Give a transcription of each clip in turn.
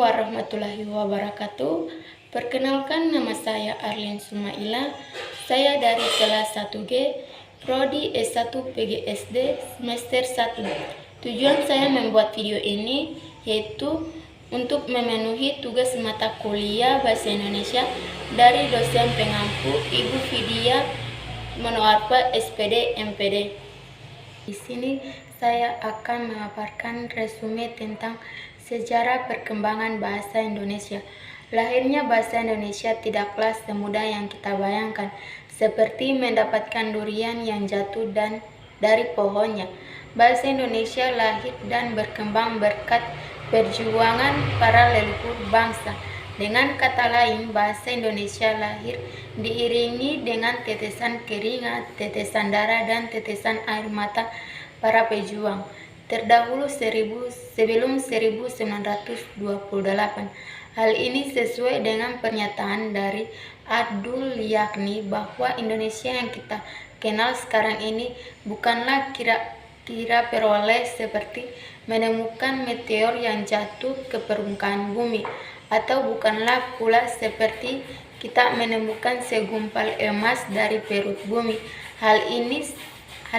warahmatullahi wabarakatuh. Perkenalkan, nama saya Arlin Sumaila. Saya dari kelas 1G, Prodi S1 PGSD semester 1. Tujuan saya membuat video ini yaitu untuk memenuhi tugas mata kuliah Bahasa Indonesia dari dosen pengampu Ibu Vidya Manoarfa SPD MPD. Di sini saya akan memaparkan resume tentang sejarah perkembangan bahasa Indonesia. Lahirnya bahasa Indonesia tidaklah semudah yang kita bayangkan, seperti mendapatkan durian yang jatuh dari pohonnya. Bahasa Indonesia lahir dan berkembang berkat perjuangan para leluhur bangsa. Dengan kata lain, bahasa Indonesia lahir diiringi dengan tetesan keringat, tetesan darah, dan tetesan air mata para pejuang terdahulu sebelum 1928. Hal ini sesuai dengan pernyataan dari Abdul yakni bahwa Indonesia yang kita kenal sekarang ini bukanlah kira-kira peroleh seperti menemukan meteor yang jatuh ke permukaan bumi, atau bukanlah pula seperti kita menemukan segumpal emas dari perut bumi. Hal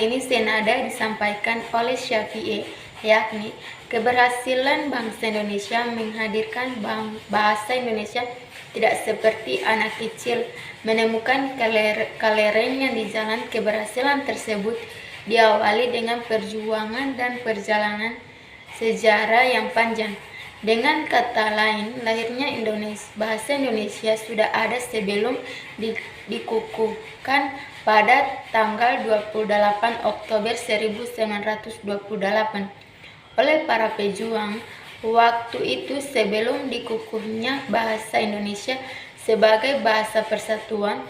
ini senada disampaikan oleh Syafi'i, yakni keberhasilan bangsa Indonesia menghadirkan bahasa Indonesia tidak seperti anak kecil menemukan kelereng di jalan. Keberhasilan tersebut diawali dengan perjuangan dan perjalanan sejarah yang panjang. Dengan kata lain, lahirnya bahasa Indonesia sudah ada sebelum dikukuhkan pada tanggal 28 Oktober 1928 oleh para pejuang. Waktu itu sebelum dikukuhnya bahasa Indonesia sebagai bahasa persatuan,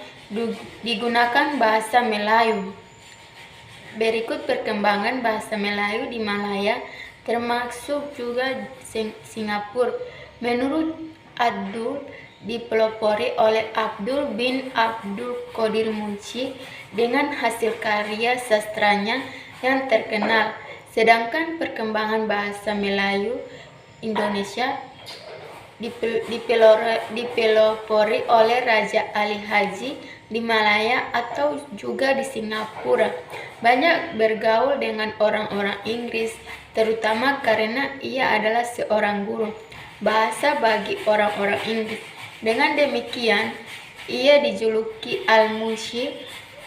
digunakan bahasa Melayu. Berikut perkembangan bahasa Melayu di Malaya, termasuk juga Singapura. Menurut Abdul, dipelopori oleh Abdul bin Abdul Qadir Munshi dengan hasil karya sastranya yang terkenal. Sedangkan perkembangan bahasa Melayu Indonesia dipelopori oleh Raja Ali Haji di Malaya atau juga di Singapura. Banyak bergaul dengan orang-orang Inggris, terutama karena ia adalah seorang guru bahasa bagi orang-orang Inggris. Dengan demikian, ia dijuluki Al-Munshi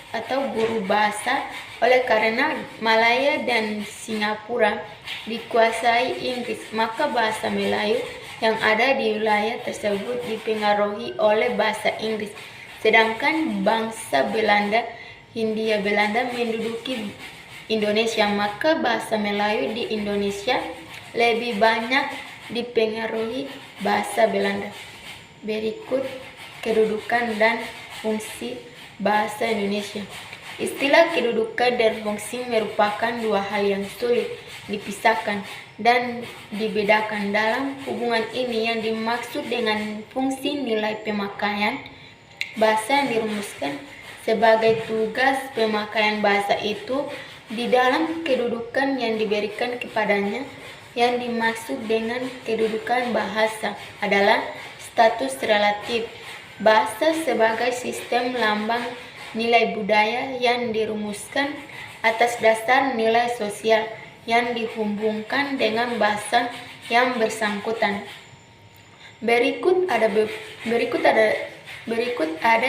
atau guru bahasa. Oleh karena Malaya dan Singapura dikuasai Inggris, maka bahasa Melayu yang ada di wilayah tersebut dipengaruhi oleh bahasa Inggris. Sedangkan bangsa Belanda, Hindia Belanda menduduki Indonesia, maka bahasa Melayu di Indonesia lebih banyak dipengaruhi bahasa Belanda. Berikut kedudukan dan fungsi bahasa Indonesia. Istilah kedudukan dan fungsi merupakan dua hal yang sulit dipisahkan dan dibedakan. Dalam hubungan ini yang dimaksud dengan fungsi nilai pemakaian bahasa yang dirumuskan sebagai tugas pemakaian bahasa itu di dalam kedudukan yang diberikan kepadanya. Yang dimaksud dengan kedudukan bahasa adalah status relatif bahasa sebagai sistem lambang nilai budaya yang dirumuskan atas dasar nilai sosial yang dihubungkan dengan bahasa yang bersangkutan. Berikut ada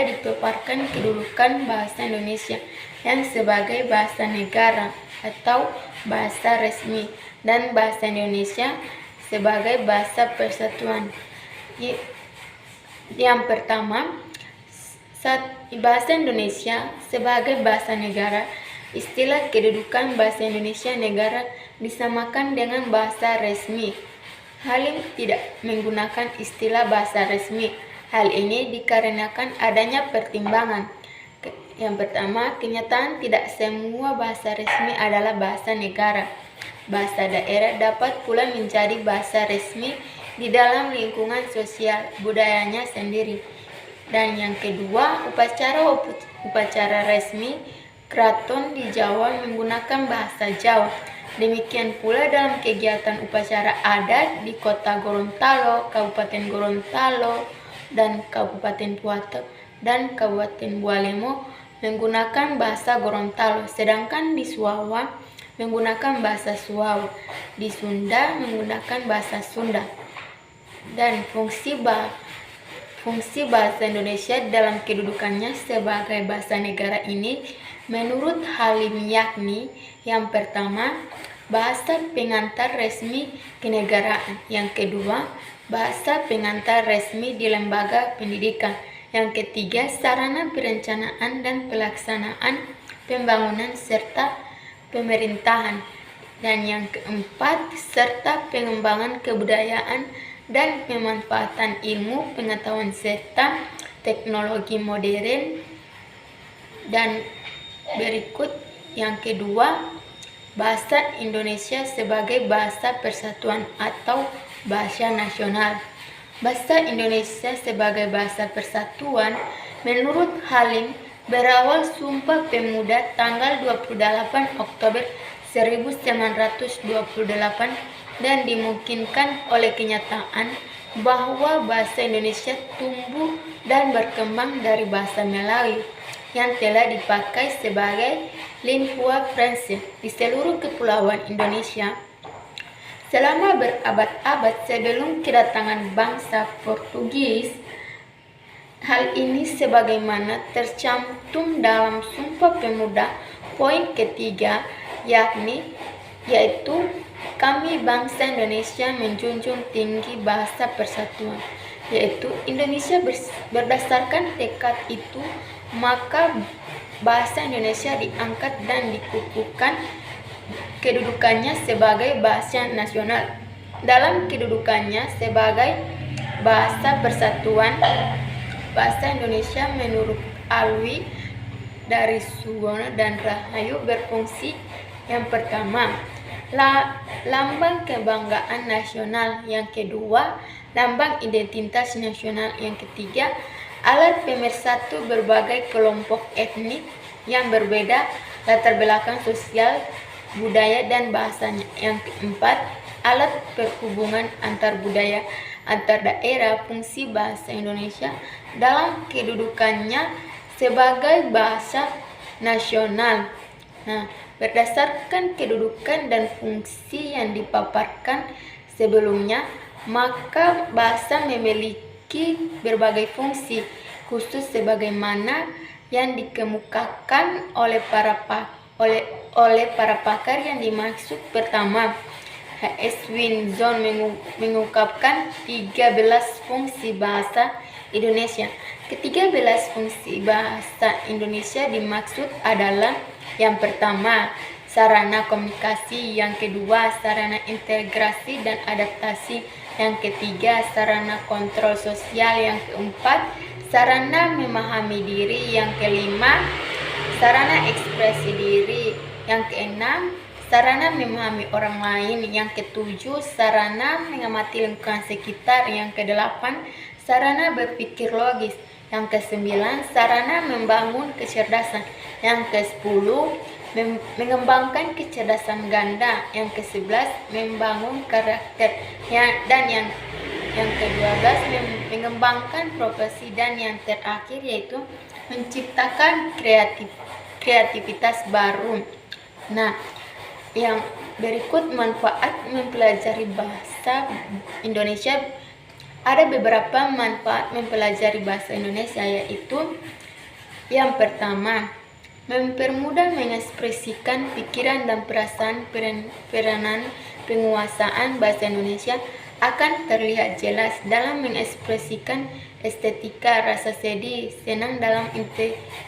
dipaparkan kedudukan bahasa Indonesia yang sebagai bahasa negara atau bahasa resmi dan bahasa Indonesia sebagai bahasa persatuan. Yang pertama, bahasa Indonesia sebagai bahasa negara. Istilah kedudukan bahasa Indonesia negara disamakan dengan bahasa resmi. Halim tidak menggunakan istilah bahasa resmi. Hal ini dikarenakan adanya pertimbangan. Yang pertama, kenyataan tidak semua bahasa resmi adalah bahasa negara. Bahasa daerah dapat pula menjadi bahasa resmi di dalam lingkungan sosial budayanya sendiri. Dan yang kedua, upacara resmi keraton di Jawa menggunakan bahasa Jawa. Demikian pula dalam kegiatan upacara adat di Kota Gorontalo, Kabupaten Gorontalo, dan Kabupaten Puato dan Kabupaten Bualemo menggunakan bahasa Gorontalo, sedangkan di Suawa menggunakan bahasa Suawa, di Sunda menggunakan bahasa Sunda. Dan fungsi bahasa Indonesia dalam kedudukannya sebagai bahasa negara ini menurut Halim yakni yang pertama, bahasa pengantar resmi kenegaraan. Yang kedua, bahasa pengantar resmi di lembaga pendidikan. Yang ketiga, sarana perencanaan dan pelaksanaan pembangunan serta pemerintahan. Dan yang keempat, serta pengembangan kebudayaan dan pemanfaatan ilmu pengetahuan serta teknologi modern. Dan berikut yang kedua, bahasa Indonesia sebagai bahasa persatuan atau bahasa nasional. Bahasa Indonesia sebagai bahasa persatuan menurut Halim berawal Sumpah Pemuda tanggal 28 Oktober 1928 dan dimungkinkan oleh kenyataan bahwa bahasa Indonesia tumbuh dan berkembang dari bahasa Melayu yang telah dipakai sebagai lingua franca di seluruh kepulauan Indonesia selama berabad-abad sebelum kedatangan bangsa Portugis. Hal ini sebagaimana tercantum dalam Sumpah Pemuda poin ketiga, yaitu kami bangsa Indonesia menjunjung tinggi bahasa persatuan, yaitu Indonesia berdasarkan tekad itu, maka bahasa Indonesia diangkat dan dikukuhkan kedudukannya sebagai bahasa nasional. Dalam kedudukannya sebagai bahasa persatuan, bahasa Indonesia menurut Alwi dari Suwono dan Rahayu berfungsi yang pertama, lambang kebanggaan nasional. Yang kedua, lambang identitas nasional. Yang ketiga, alat pemersatu berbagai kelompok etnik yang berbeda latar belakang sosial, budaya, dan bahasanya. Yang keempat, alat perhubungan antar budaya, antar daerah. Fungsi bahasa Indonesia dalam kedudukannya sebagai bahasa nasional. Berdasarkan kedudukan dan fungsi yang dipaparkan sebelumnya, maka bahasa memiliki berbagai fungsi khusus sebagaimana yang dikemukakan oleh para pakar yang dimaksud. Pertama, H.S. Winson mengungkapkan 13 fungsi bahasa Indonesia. Ke-13 fungsi bahasa Indonesia dimaksud adalah yang pertama, sarana komunikasi. Yang kedua, sarana integrasi dan adaptasi. Yang ketiga, sarana kontrol sosial. Yang keempat, sarana memahami diri. Yang kelima, sarana ekspresi diri. Yang keenam, sarana memahami orang lain. Yang ketujuh, sarana mengamati lingkungan sekitar. Yang kedelapan, sarana berpikir logis. Yang kesembilan, sarana membangun kecerdasan. Yang ke-10, mengembangkan kecerdasan ganda. Yang ke-11, membangun karakter. Dan yang ke-12, mengembangkan profesi. Dan yang terakhir yaitu menciptakan kreativitas baru. Yang berikut manfaat mempelajari bahasa Indonesia. Ada beberapa manfaat mempelajari bahasa Indonesia, yaitu yang pertama, mempermudah mengekspresikan pikiran dan perasaan. Peranan penguasaan bahasa Indonesia akan terlihat jelas dalam mengekspresikan estetika, rasa sedih, senang dalam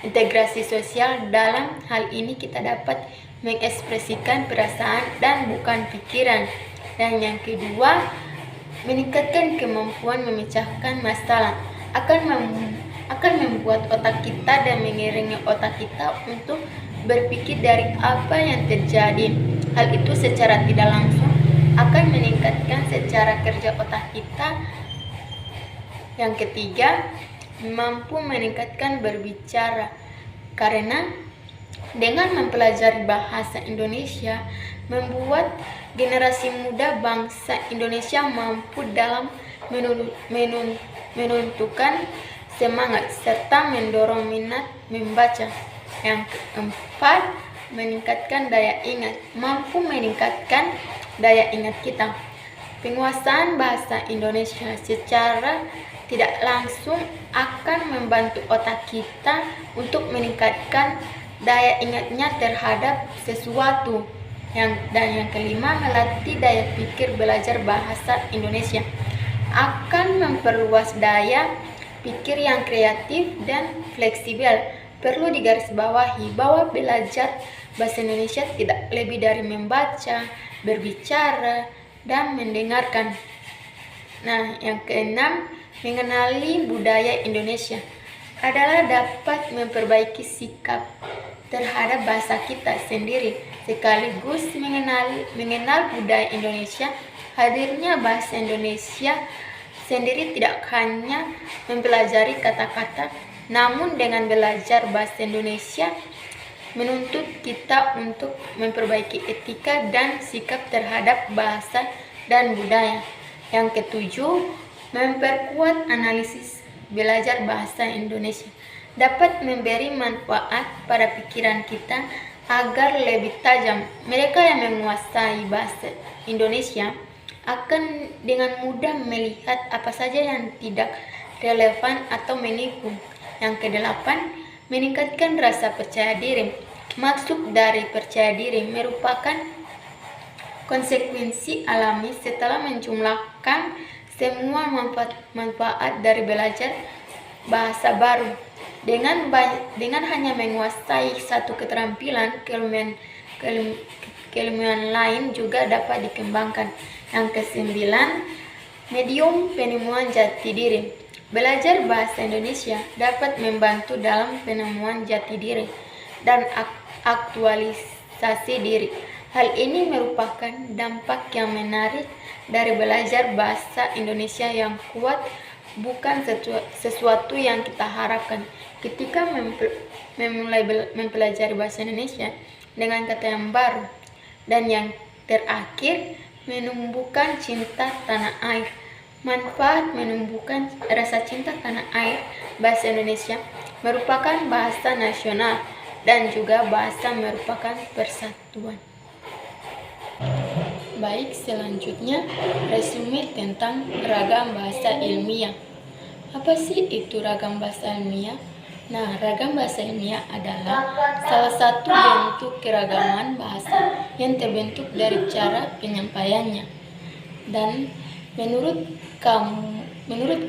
integrasi sosial. Dalam hal ini kita dapat mengekspresikan perasaan dan bukan pikiran. Dan yang kedua, meningkatkan kemampuan memecahkan masalah, akan membuat otak kita dan mengiringi otak kita untuk berpikir dari apa yang terjadi. Hal itu secara tidak langsung akan meningkatkan secara kerja otak kita. Yang ketiga, mampu meningkatkan berbicara, karena dengan mempelajari bahasa Indonesia membuat generasi muda bangsa Indonesia mampu dalam menentukan semangat serta mendorong minat membaca. Yang keempat, meningkatkan daya ingat, mampu meningkatkan daya ingat kita. Penguasaan bahasa Indonesia secara tidak langsung akan membantu otak kita untuk meningkatkan daya ingatnya terhadap sesuatu. Dan yang kelima, melatih daya pikir belajar bahasa Indonesia akan memperluas daya pikir yang kreatif dan fleksibel. Perlu digarisbawahi bahwa belajar bahasa Indonesia tidak lebih dari membaca, berbicara, dan mendengarkan. Nah, yang keenam, mengenali budaya Indonesia adalah dapat memperbaiki sikap terhadap bahasa kita sendiri, sekaligus mengenal budaya Indonesia. Hadirnya bahasa Indonesia sendiri tidak hanya mempelajari kata-kata, namun dengan belajar bahasa Indonesia menuntut kita untuk memperbaiki etika dan sikap terhadap bahasa dan budaya. Yang ketujuh, memperkuat analisis belajar bahasa Indonesia dapat memberi manfaat pada pikiran kita agar lebih tajam. Mereka yang menguasai bahasa Indonesia akan dengan mudah melihat apa saja yang tidak relevan atau menipu. Yang kedelapan, meningkatkan rasa percaya diri. Maksud dari percaya diri merupakan konsekuensi alami setelah menjumlahkan semua manfaat dari belajar bahasa baru. Dengan hanya menguasai satu keterampilan, keilmuan lain juga dapat dikembangkan. Yang kesembilan, medium penemuan jati diri. Belajar bahasa Indonesia dapat membantu dalam penemuan jati diri dan aktualisasi diri. Hal ini merupakan dampak yang menarik dari belajar bahasa Indonesia yang kuat, bukan sesuatu yang kita harapkan ketika memulai mempelajari bahasa Indonesia dengan kata yang baru. Dan yang terakhir, menumbuhkan cinta tanah air. Manfaat menumbuhkan rasa cinta tanah air. Bahasa Indonesia merupakan bahasa nasional dan juga bahasa merupakan persatuan. Baik, selanjutnya resume tentang ragam bahasa ilmiah. Apa sih itu ragam bahasa ilmiah? Nah, ragam bahasa ilmiah adalah salah satu bentuk keragaman bahasa yang terbentuk dari cara penyampaiannya. Dan menurut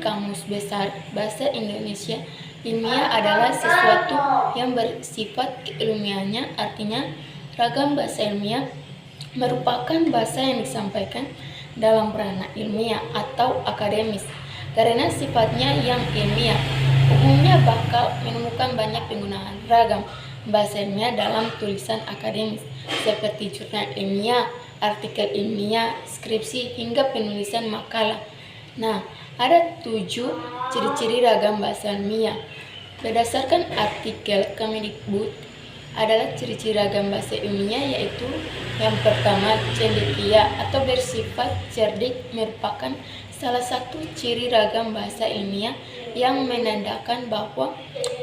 Kamus Besar Bahasa Indonesia, ilmiah adalah sesuatu yang bersifat keilmiahannya. Artinya, ragam bahasa ilmiah merupakan bahasa yang disampaikan dalam ranah ilmiah atau akademis. Karena sifatnya yang ilmiah, umumnya bakal menemukan banyak penggunaan ragam bahasa ilmiah dalam tulisan akademis seperti jurnal ilmiah, artikel ilmiah, skripsi, hingga penulisan makalah. Nah, ada 7 ciri-ciri ragam bahasa ilmiah. Berdasarkan artikel Kemendikbud, adalah ciri-ciri ragam bahasa ilmiah yaitu yang pertama, cendekia atau bersifat cerdik merupakan salah satu ciri ragam bahasa ilmiah yang menandakan bahwa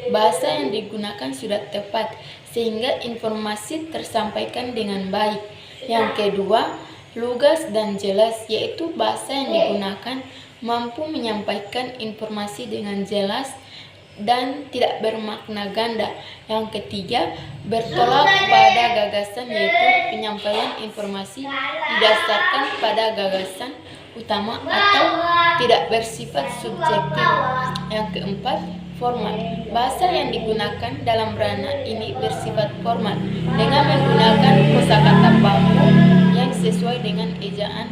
bahasa yang digunakan sudah tepat sehingga informasi tersampaikan dengan baik. Yang kedua, lugas dan jelas, yaitu bahasa yang digunakan mampu menyampaikan informasi dengan jelas dan tidak bermakna ganda. Yang ketiga, bertolak pada gagasan, yaitu penyampaian informasi didasarkan pada gagasan utama atau tidak bersifat subjektif. Yang keempat, formal. Bahasa yang digunakan dalam ranah ini bersifat formal dengan menggunakan kosakata baku yang sesuai dengan ejaan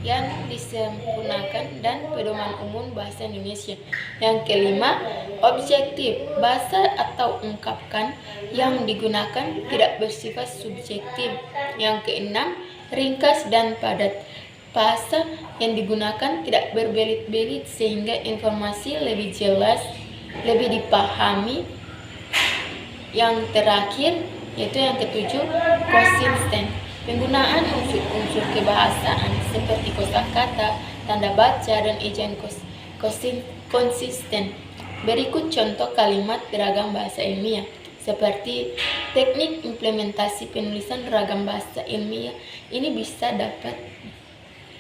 yang disempurnakan dan pedoman umum bahasa Indonesia. Yang kelima, objektif. Bahasa atau ungkapan yang digunakan tidak bersifat subjektif. Yang keenam, ringkas dan padat. Bahasa yang digunakan tidak berbelit-belit sehingga informasi lebih jelas, lebih dipahami. Yang terakhir, yaitu yang ketujuh, konsisten. Penggunaan unsur-unsur kebahasaan seperti kosakata, tanda baca, dan ejaan konsisten. Berikut contoh kalimat ragam bahasa ilmiah, seperti teknik implementasi penulisan ragam bahasa ilmiah. Ini bisa dapat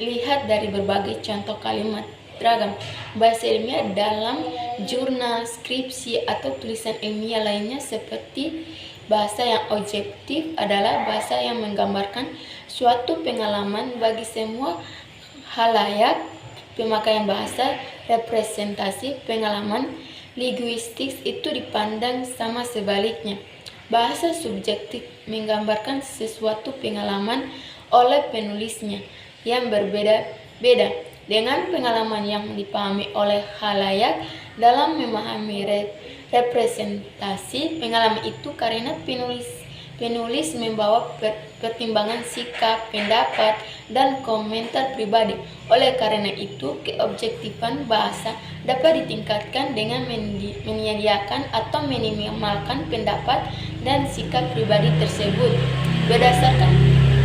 lihat dari berbagai contoh kalimat ragam bahasa ilmiah dalam jurnal, skripsi, atau tulisan ilmiah lainnya. Seperti bahasa yang objektif adalah bahasa yang menggambarkan suatu pengalaman bagi semua halayak. Pemakaian bahasa representasi pengalaman linguistik itu dipandang sama sebaliknya. Bahasa subjektif menggambarkan sesuatu pengalaman oleh penulisnya yang berbeda-beda dengan pengalaman yang dipahami oleh halayak. Dalam memahami representasi pengalaman itu, karena penulis membawa pertimbangan sikap, pendapat, dan komentar pribadi. Oleh karena itu, keobjektifan bahasa dapat ditingkatkan dengan menyediakan atau meminimalkan pendapat dan sikap pribadi tersebut. Berdasarkan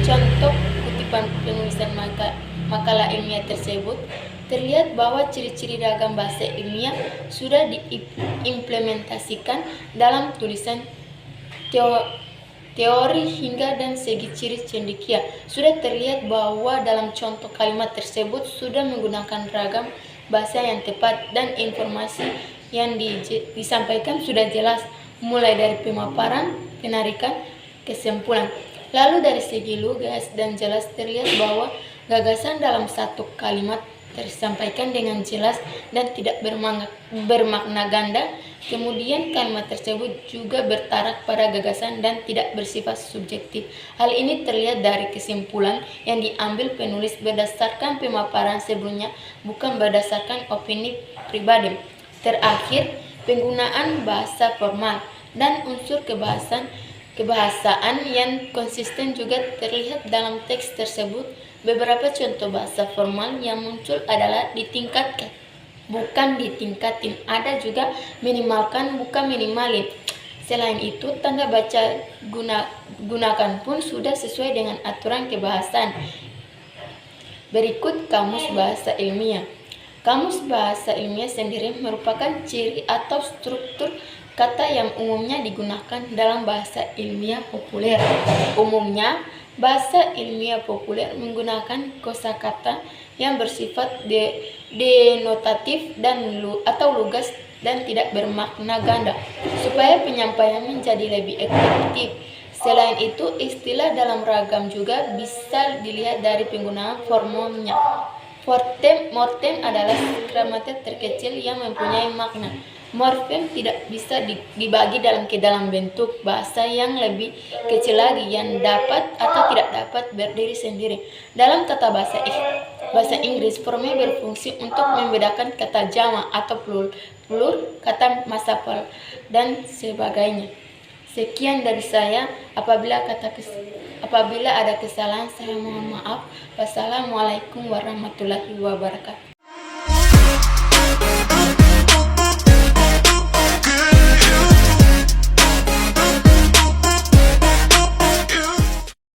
contoh kutipan penulisan makalah ilmiah tersebut, terlihat bahwa ciri-ciri ragam bahasa ilmiah sudah diimplementasikan dalam tulisan teori hingga dan segi ciri cendekia. Sudah terlihat bahwa dalam contoh kalimat tersebut sudah menggunakan ragam bahasa yang tepat dan informasi yang disampaikan sudah jelas, mulai dari pemaparan, penarikan, kesimpulan. Lalu dari segi lugas dan jelas terlihat bahwa gagasan dalam satu kalimat tersampaikan dengan jelas dan tidak bermakna ganda. Kemudian kalimat tersebut juga bertarak pada gagasan dan tidak bersifat subjektif. Hal ini terlihat dari kesimpulan yang diambil penulis berdasarkan pemaparan sebelumnya, bukan berdasarkan opini pribadi. Terakhir, penggunaan bahasa formal dan unsur kebahasaan yang konsisten juga terlihat dalam teks tersebut. Beberapa contoh bahasa formal yang muncul adalah ditingkatkan, bukan ditingkatin. Ada juga minimalkan, bukan minimalin. Selain itu, tanda baca gunakan pun sudah sesuai dengan aturan kebahasaan. Berikut kamus bahasa ilmiah. Kamus bahasa ilmiah sendiri merupakan ciri atau struktur kata yang umumnya digunakan dalam bahasa ilmiah populer. Umumnya, bahasa ilmiah populer menggunakan kosakata yang bersifat denotatif atau lugas dan tidak bermakna ganda, supaya penyampaian menjadi lebih efektif. Selain itu, istilah dalam ragam juga bisa dilihat dari penggunaan formalnya. Morfem adalah gramatik terkecil yang mempunyai makna. Morfem tidak bisa dibagi ke dalam bentuk bahasa yang lebih kecil lagi, yang dapat atau tidak dapat berdiri sendiri. Dalam tata bahasa Inggris, forme berfungsi untuk membedakan kata jamak atau plur, kata masapal, dan sebagainya. Sekian dari saya. Apabila ada kesalahan, saya mohon maaf. Wassalamualaikum warahmatullahi wabarakatuh.